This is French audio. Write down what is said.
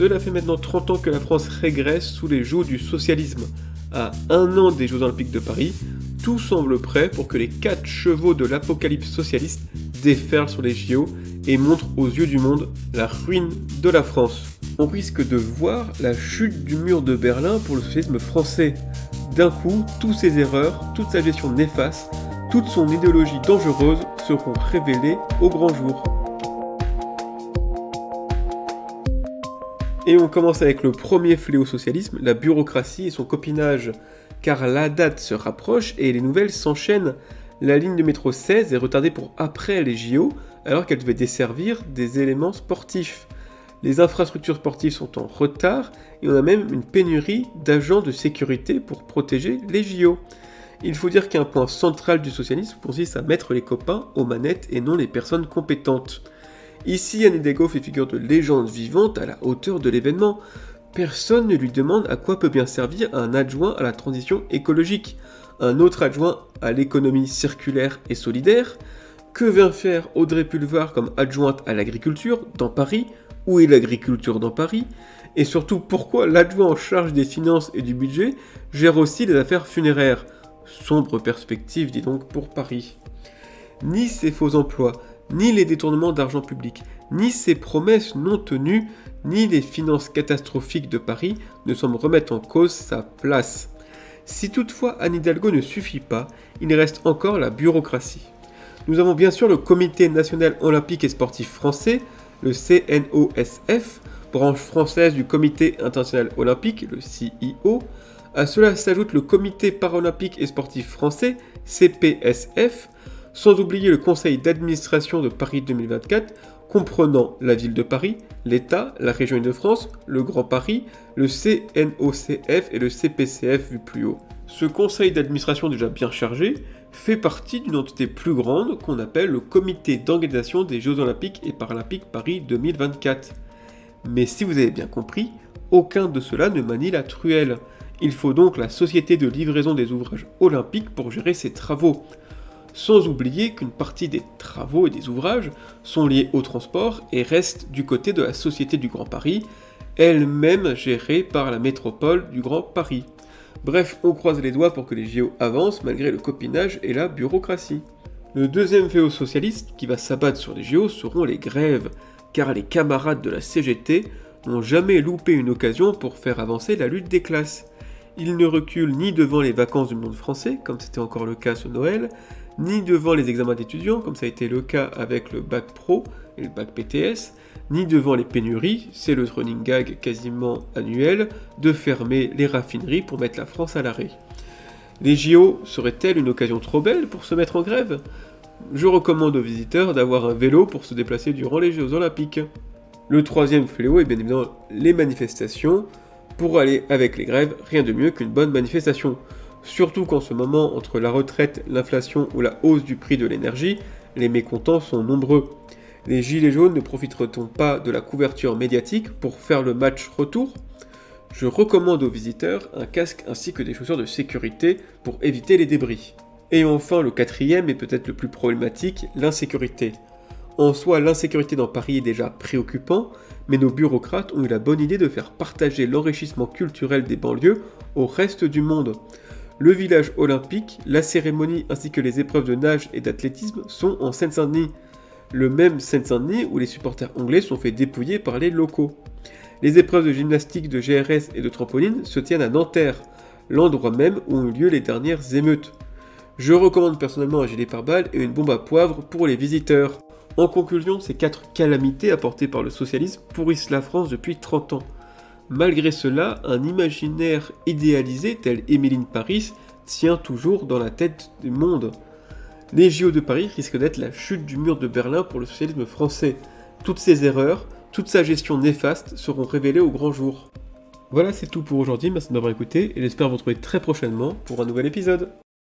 Cela fait maintenant 30 ans que la France régresse sous les jougs du socialisme. À un an des Jeux Olympiques de Paris, tout semble prêt pour que les 4 chevaux de l'apocalypse socialiste déferlent sur les JO et montrent aux yeux du monde la ruine de la France. On risque de voir la chute du mur de Berlin pour le socialisme français. D'un coup, toutes ses erreurs, toute sa gestion néfaste, toute son idéologie dangereuse seront révélées au grand jour. Et on commence avec le premier fléau socialisme, la bureaucratie et son copinage. Car la date se rapproche et les nouvelles s'enchaînent. La ligne de métro 16 est retardée pour après les JO, alors qu'elle devait desservir des éléments sportifs. Les infrastructures sportives sont en retard et on a même une pénurie d'agents de sécurité pour protéger les JO. Il faut dire qu'un point central du socialisme consiste à mettre les copains aux manettes et non les personnes compétentes. Ici, Anne Hidalgo fait figure de légende vivante à la hauteur de l'événement. Personne ne lui demande à quoi peut bien servir un adjoint à la transition écologique, un autre adjoint à l'économie circulaire et solidaire. Que vient faire Audrey Pulvar comme adjointe à l'agriculture dans Paris? Où est l'agriculture dans Paris? Et surtout, pourquoi l'adjoint en charge des finances et du budget gère aussi les affaires funéraires? Sombre perspective, dis donc, pour Paris. Ni ses faux emplois, ni les détournements d'argent public, ni ses promesses non tenues, ni les finances catastrophiques de Paris ne semblent remettre en cause sa place. Si toutefois Anne Hidalgo ne suffit pas, il reste encore la bureaucratie. Nous avons bien sûr le Comité national olympique et sportif français, le CNOSF, branche française du Comité international olympique, le CIO. À cela s'ajoute le Comité paralympique et sportif français, CPSF, sans oublier le Conseil d'administration de Paris 2024, comprenant la ville de Paris, l'État, la région Île-de-France, le Grand Paris, le CNOCF et le CPCF vu plus haut. Ce conseil d'administration déjà bien chargé fait partie d'une entité plus grande qu'on appelle le Comité d'organisation des Jeux Olympiques et Paralympiques Paris 2024. Mais si vous avez bien compris, aucun de ceux-là ne manie la truelle. Il faut donc la Société de livraison des ouvrages olympiques pour gérer ces travaux. Sans oublier qu'une partie des travaux et des ouvrages sont liés au transport et restent du côté de la Société du Grand Paris, elle-même gérée par la métropole du Grand Paris. Bref, on croise les doigts pour que les JO avancent malgré le copinage et la bureaucratie. Le deuxième fléau socialiste qui va s'abattre sur les JO seront les grèves, car les camarades de la CGT n'ont jamais loupé une occasion pour faire avancer la lutte des classes. Ils ne reculent ni devant les vacances du monde français, comme c'était encore le cas ce Noël, ni devant les examens d'étudiants, comme ça a été le cas avec le bac pro et le bac PTS, ni devant les pénuries, c'est le running gag quasiment annuel, de fermer les raffineries pour mettre la France à l'arrêt. Les JO seraient-elles une occasion trop belle pour se mettre en grève? Je recommande aux visiteurs d'avoir un vélo pour se déplacer durant les Jeux Olympiques. Le troisième fléau est bien évidemment les manifestations. Pour aller avec les grèves, rien de mieux qu'une bonne manifestation. Surtout qu'en ce moment, entre la retraite, l'inflation ou la hausse du prix de l'énergie, les mécontents sont nombreux. Les gilets jaunes ne profiteront pas de la couverture médiatique pour faire le match retour? Je recommande aux visiteurs un casque ainsi que des chaussures de sécurité pour éviter les débris. Et enfin, le quatrième et peut-être le plus problématique, l'insécurité. En soi, l'insécurité dans Paris est déjà préoccupant, mais nos bureaucrates ont eu la bonne idée de faire partager l'enrichissement culturel des banlieues au reste du monde. Le village olympique, la cérémonie ainsi que les épreuves de nage et d'athlétisme sont en Seine-Saint-Denis. Le même Seine-Saint-Denis où les supporters anglais sont fait dépouiller par les locaux. Les épreuves de gymnastique, de GRS et de trampoline se tiennent à Nanterre, l'endroit même où ont eu lieu les dernières émeutes. Je recommande personnellement un gilet pare-balles et une bombe à poivre pour les visiteurs. En conclusion, ces 4 calamités apportées par le socialisme pourrissent la France depuis 30 ans. Malgré cela, un imaginaire idéalisé tel Émile in Paris tient toujours dans la tête du monde. Les JO de Paris risquent d'être la chute du mur de Berlin pour le socialisme français. Toutes ses erreurs, toute sa gestion néfaste seront révélées au grand jour. Voilà, c'est tout pour aujourd'hui, merci de m'avoir écouté et j'espère vous retrouver très prochainement pour un nouvel épisode.